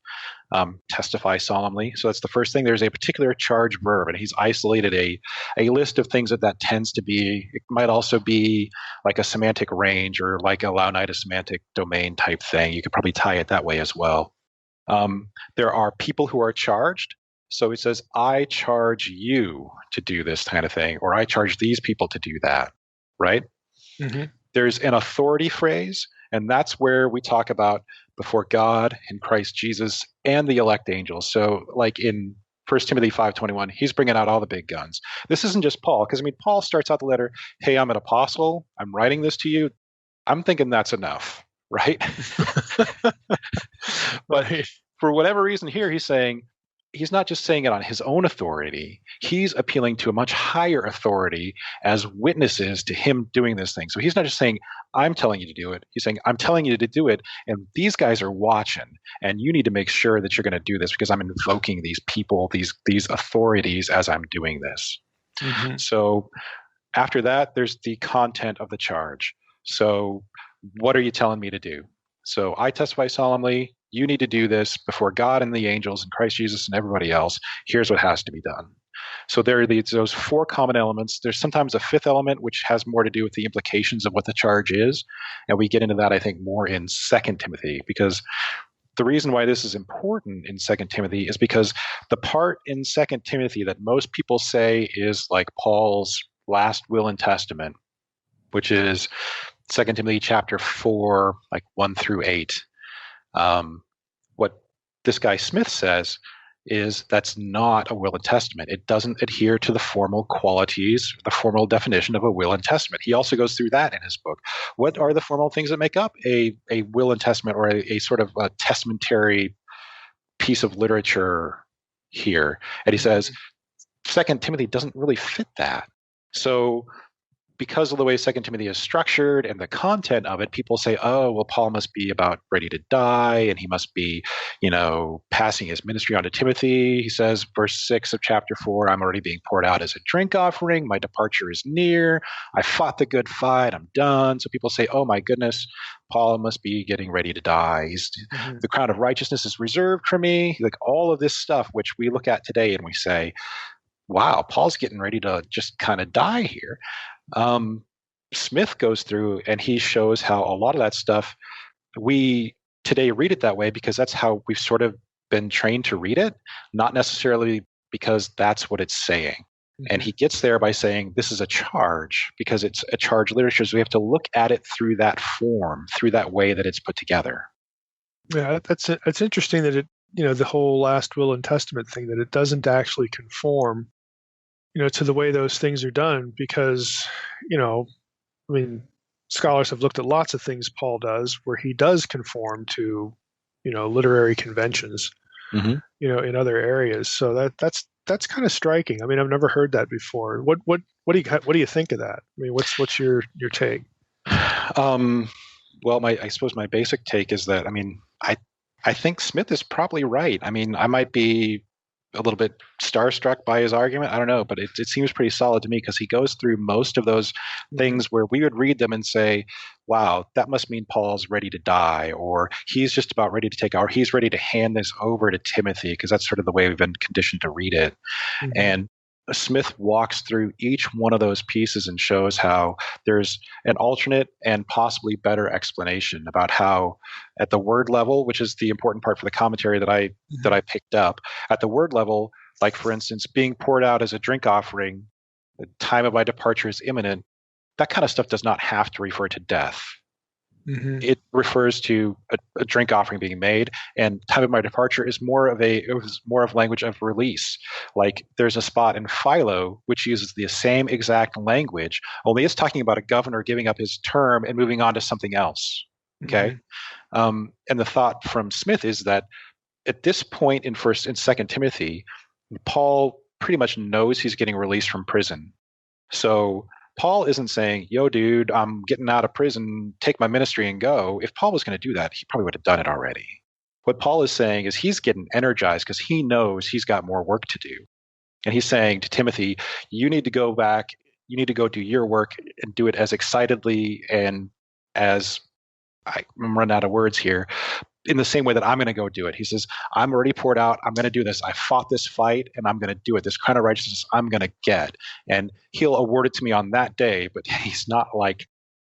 Testify solemnly. So that's the first thing. There's a particular charge verb, and he's isolated a list of things that tends to be. It might also be like a semantic range or like a Laonida semantic domain type thing. You could probably tie it that way as well. There are people who are charged. So he says, I charge you to do this kind of thing, or I charge these people to do that, right? Mm-hmm. There's an authority phrase, and that's where we talk about before God and Christ Jesus and the elect angels. So like in 1 Timothy 5:21, he's bringing out all the big guns. This isn't just Paul, because Paul starts out the letter, hey, I'm an apostle. I'm writing this to you. I'm thinking that's enough, right? But for whatever reason here, he's saying, he's not just saying it on his own authority. He's appealing to a much higher authority as witnesses to him doing this thing. So he's not just saying, I'm telling you to do it. He's saying, I'm telling you to do it. And these guys are watching. And you need to make sure that you're going to do this because I'm invoking these people, these authorities as I'm doing this. Mm-hmm. So after that, there's the content of the charge. So what are you telling me to do? So I testify solemnly, you need to do this before God and the angels and Christ Jesus and everybody else. Here's what has to be done. So there are those 4 common elements. There's sometimes a 5th element, which has more to do with the implications of what the charge is. And we get into that, I think, more in 2 Timothy, because the reason why this is important in 2 Timothy is because the part in 2 Timothy that most people say is like Paul's last will and testament, which is 2 Timothy chapter 4, like 1 through 8. What this guy Smith says is that's not a will and testament. It doesn't adhere to the formal qualities, the formal definition of a will and testament. He also goes through that in his book. What are the formal things that make up a will and testament, or a sort of a testamentary piece of literature here? And he says 2 Timothy doesn't really fit that. So because of the way 2 Timothy is structured and the content of it, people say, oh, well, Paul must be about ready to die, and he must be, passing his ministry on to Timothy. He says, verse 6 of chapter 4, I'm already being poured out as a drink offering. My departure is near. I fought the good fight. I'm done. So people say, oh, my goodness, Paul must be getting ready to die. The crown of righteousness is reserved for me. Like all of this stuff, which we look at today and we say, wow, Paul's getting ready to just kind of die here. Smith goes through and he shows how a lot of that stuff, we today read it that way because that's how we've sort of been trained to read it, not necessarily because that's what it's saying. Mm-hmm. And he gets there by saying this is a charge because it's a charge literature. So we have to look at it through that form, through that way that it's put together. Yeah, it's interesting that it, the whole last will and testament thing, that it doesn't actually conform to the way those things are done, because, scholars have looked at lots of things Paul does where he does conform to, literary conventions, mm-hmm. In other areas. So that's kind of striking. I've never heard that before. What do you think of that? What's your take? Well, I suppose my basic take is that, I think Smith is probably right. I might be a little bit starstruck by his argument. I don't know, but it seems pretty solid to me because he goes through most of those things where we would read them and say, wow, that must mean Paul's ready to die, or he's just about ready to take over. He's ready to hand this over to Timothy, because that's sort of the way we've been conditioned to read it. Mm-hmm. And Smith walks through each one of those pieces and shows how there's an alternate and possibly better explanation about how at the word level, which is the important part for the commentary that I picked up, at the word level, like for instance, being poured out as a drink offering, the time of my departure is imminent, that kind of stuff does not have to refer to death. It refers to a drink offering being made, and time of my departure is it was more of language of release. Like there's a spot in Philo which uses the same exact language, only it's talking about a governor giving up his term and moving on to something else. Okay, and the thought from Smith is that at this point in First and Second Timothy, Paul pretty much knows he's getting released from prison. So Paul isn't saying, yo, dude, I'm getting out of prison, take my ministry and go. If Paul was going to do that, he probably would have done it already. What Paul is saying is he's getting energized because he knows he's got more work to do. And he's saying to Timothy, you need to go back, you need to go do your work and do it as excitedly and as I'm running out of words here, in the same way that I'm going to go do it. He says, I'm already poured out. I'm going to do this. I fought this fight and I'm going to do it. This kind of righteousness I'm going to get. And he'll award it to me on that day, but he's not like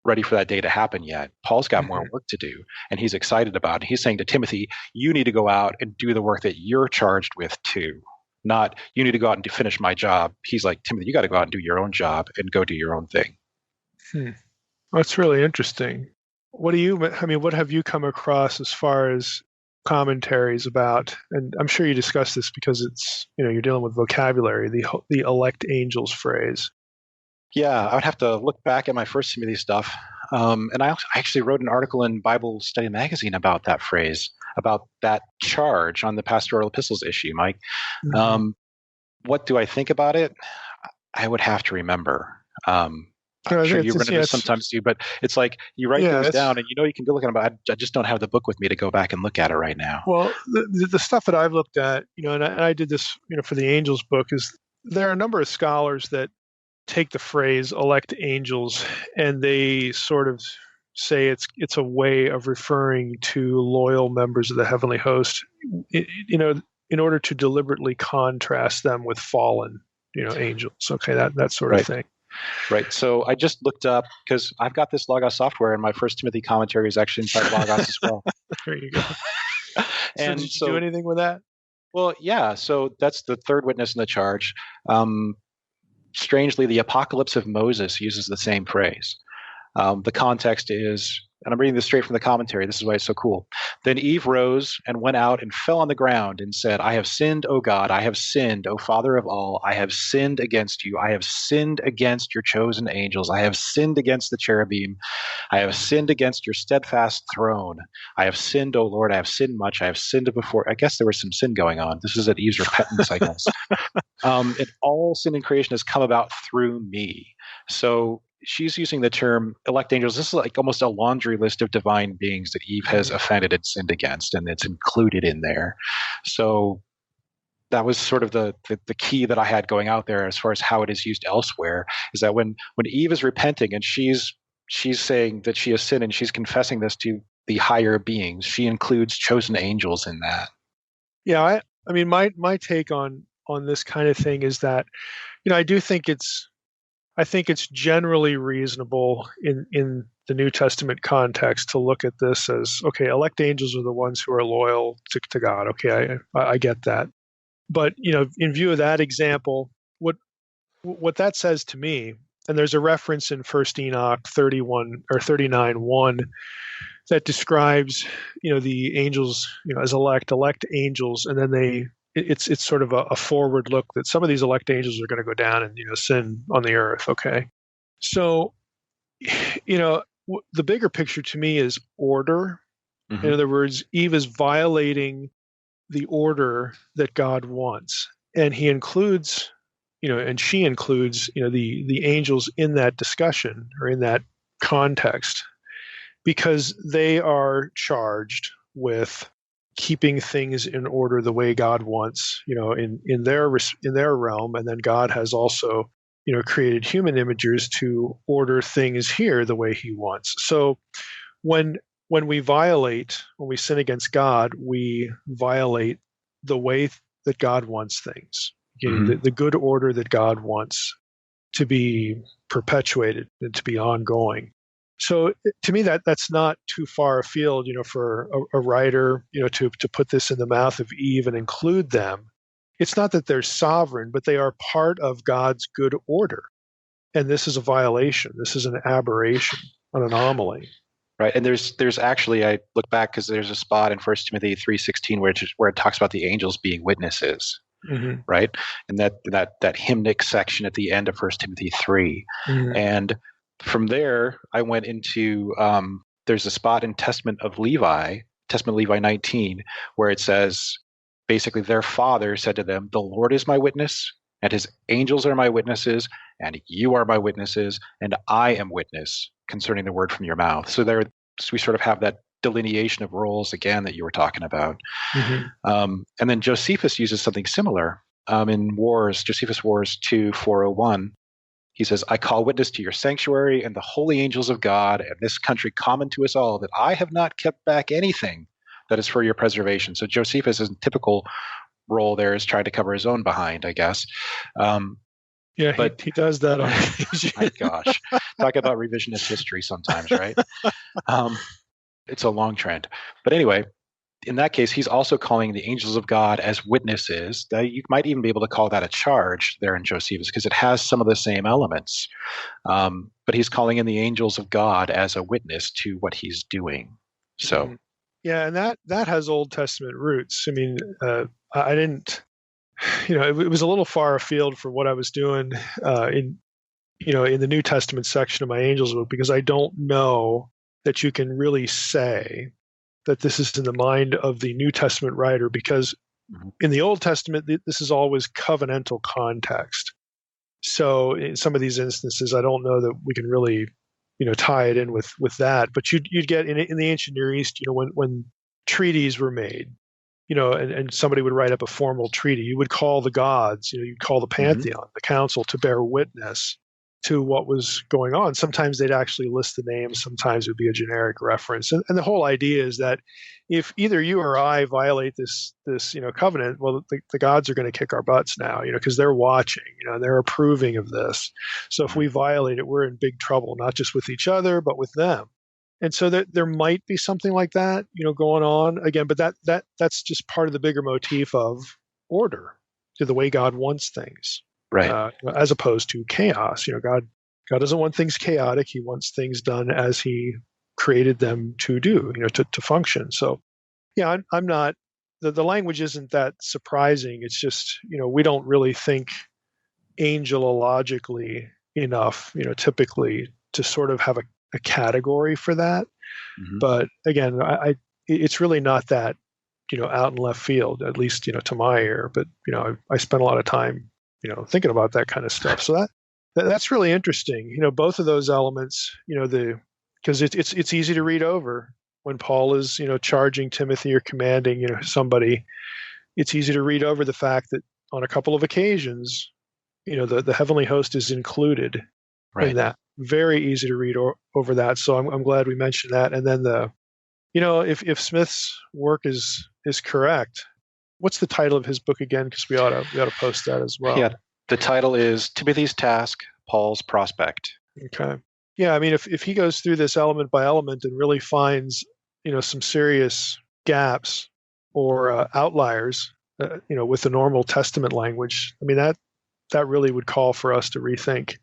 ready for that day to happen yet. Paul's got more work to do and he's excited about it. He's saying to Timothy, you need to go out and do the work that you're charged with too. Not, you need to go out and finish my job. He's like, Timothy, you got to go out and do your own job and go do your own thing. That's really interesting. What have you come across as far as commentaries about, and I'm sure you discussed this because it's, you're dealing with vocabulary, the elect angels phrase. Yeah, I would have to look back at my first Timothy stuff. And I actually wrote an article in Bible Study Magazine about that phrase, about that charge on the Pastoral Epistles issue, Mike. What do I think about it? I would have to remember. I'm sure you run into this sometimes too, but it's like you write things down and you can go look at them, but I just don't have the book with me to go back and look at it right now. Well, the stuff that I've looked at, and I did this, for the angels book, is there are a number of scholars that take the phrase elect angels and they sort of say it's a way of referring to loyal members of the heavenly host, in order to deliberately contrast them with fallen, angels. Okay, that sort of thing. Right. So I just looked up because I've got this Logos software, and my first Timothy commentary is actually inside Logos as well. There you go. And did you do anything with that? Well, yeah. So that's the third witness in the charge. Strangely, the Apocalypse of Moses uses the same phrase. The context is, and I'm reading this straight from the commentary, this is why it's so cool. Then Eve rose and went out and fell on the ground and said, I have sinned, O God, I have sinned, O Father of all, I have sinned against you, I have sinned against your chosen angels, I have sinned against the cherubim, I have sinned against your steadfast throne, I have sinned, O Lord, I have sinned much, I have sinned before. I guess there was some sin going on. This is at Eve's repentance, I guess. And all sin in creation has come about through me. So she's using the term elect angels. This is like almost a laundry list of divine beings that Eve has offended and sinned against, and it's included in there. So that was sort of the key that I had going out there as far as how it is used elsewhere, is that when Eve is repenting and she's saying that she has sinned and she's confessing this to the higher beings, she includes chosen angels in that. Yeah, I mean, my take on this kind of thing is that, I think it's generally reasonable in the New Testament context to look at this as, okay, elect angels are the ones who are loyal to God. Okay, I get that. But, in view of that example, what that says to me, and there's a reference in 1 Enoch 39:1 that describes, the angels, as elect angels, and then it's sort of a forward look that some of these elect angels are going to go down and, sin on the earth. Okay. So, the bigger picture to me is order. In other words, Eve is violating the order that God wants. And he includes, and she includes, the angels in that discussion or in that context, because they are charged with keeping things in order the way God wants, in their realm. And then God has also, created human imagers to order things here the way he wants. So when we sin against God, we violate the way that God wants things, the good order that God wants to be perpetuated and to be ongoing. So to me, that's not too far afield, for a writer, to put this in the mouth of Eve and include them. It's not that they're sovereign, but they are part of God's good order. And this is a violation. This is an aberration, an anomaly. Right. And there's actually, I look back because there's a spot in 1 Timothy 3:16 where it talks about the angels being witnesses, Mm-hmm. right? And that hymnic section at the end of 1 Timothy 3. Mm-hmm. And from there, I went into there's a spot in Testament of Levi 19, where it says basically their father said to them, "The Lord is my witness, and his angels are my witnesses, and you are my witnesses, and I am witness concerning the word from your mouth." So we sort of have that delineation of roles again that you were talking about. Mm-hmm. And then Josephus uses something similar in Josephus Wars 2:401. He says, "I call witness to your sanctuary and the holy angels of God and this country common to us all that I have not kept back anything that is for your preservation." So Josephus' typical role there is trying to cover his own behind, I guess. Yeah, But he does that on occasion. my gosh, talk about revisionist history sometimes, right? It's a long trend. But anyway, in that case, he's also calling the angels of God as witnesses. You might even be able to call that a charge there in Josephus because it has some of the same elements. But he's calling in the angels of God as a witness to what he's doing. So, yeah, and that has Old Testament roots. I mean, I didn't, it was a little far afield for what I was doing in the New Testament section of my angels book, because I don't know that you can really say that this is in the mind of the New Testament writer, because in the Old Testament, this is always covenantal context. So in some of these instances, I don't know that we can really, tie it in with that. But you'd get in the ancient Near East, when treaties were made, and somebody would write up a formal treaty, you would call the gods, you'd call the pantheon, the council, to bear witness to what was going on. Sometimes they'd actually list the names. Sometimes it would be a generic reference. And the whole idea is that if either you or I violate this covenant, well, the gods are going to kick our butts now, because they're watching, they're approving of this. So if we violate it, we're in big trouble, not just with each other, but with them. And so there might be something like that, going on again, but that's just part of the bigger motif of order, to the way God wants things. right. As opposed to chaos. God doesn't want things chaotic. He wants things done as He created them to do, to function. So, yeah, I'm not. The language isn't that surprising. It's just, we don't really think angelologically enough, typically, to sort of have a category for that. But again, it's really not that, out in left field, at least, to my ear. But I spent a lot of time thinking about that kind of stuff. So that's really interesting. Both of those elements, because it's easy to read over when Paul is, charging Timothy or commanding, somebody. It's easy to read over the fact that on a couple of occasions, the heavenly host is included in that. Very easy to read over that. So I'm glad we mentioned that. And then if Smith's work is correct, what's the title of his book again? Because we ought to post that as well. Yeah, the title is Timothy's Task, Paul's Prospect. Okay. Yeah, I mean, if he goes through this element by element and really finds, some serious gaps or outliers, with the normal Testament language, I mean, that really would call for us to rethink,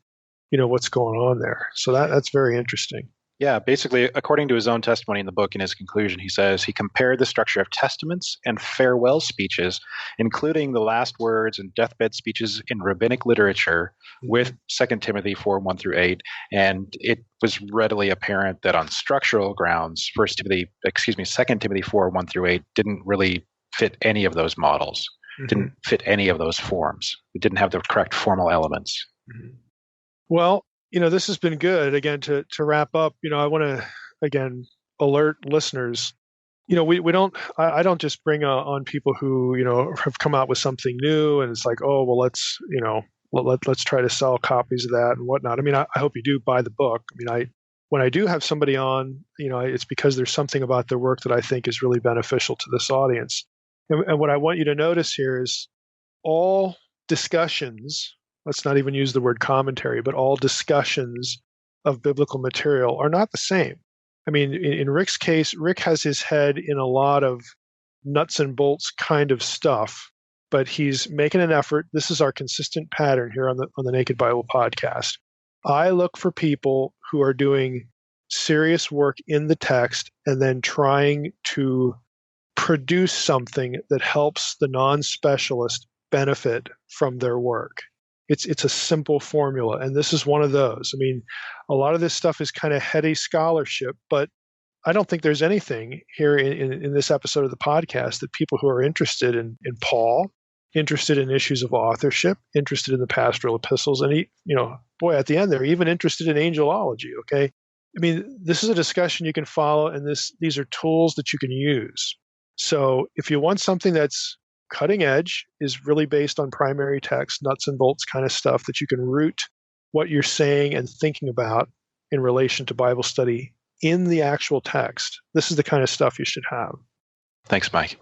what's going on there. So that's very interesting. Yeah, basically, according to his own testimony in the book, in his conclusion, he says he compared the structure of testaments and farewell speeches, including the last words and deathbed speeches in rabbinic literature, with 2 Timothy 4:1-8, and it was readily apparent that on structural grounds, 2 Timothy 4:1-8 didn't really fit any of those models, didn't fit any of those forms. It didn't have the correct formal elements. Well, this has been good. Again, to wrap up, I want to, again, alert listeners, we don't, I don't just bring on people who, have come out with something new and it's like, oh, well, let's try to sell copies of that and whatnot. I mean, I hope you do buy the book. I mean, when I do have somebody on, it's because there's something about their work that I think is really beneficial to this audience. And what I want you to notice here is all discussions, let's not even use the word commentary, but all discussions of biblical material are not the same. I mean, in Rick's case, Rick has his head in a lot of nuts and bolts kind of stuff, but he's making an effort. This is our consistent pattern here on the Naked Bible podcast. I look for people who are doing serious work in the text and then trying to produce something that helps the non-specialist benefit from their work. It's a simple formula, and this is one of those. I mean, a lot of this stuff is kind of heady scholarship, but I don't think there's anything here in this episode of the podcast that people who are interested in Paul, interested in issues of authorship, interested in the Pastoral Epistles, and boy, at the end they're even interested in angelology. Okay, I mean, this is a discussion you can follow, and these are tools that you can use. So if you want something that's cutting edge, is really based on primary text, nuts and bolts kind of stuff that you can root what you're saying and thinking about in relation to Bible study in the actual text, this is the kind of stuff you should have. Thanks, Mike.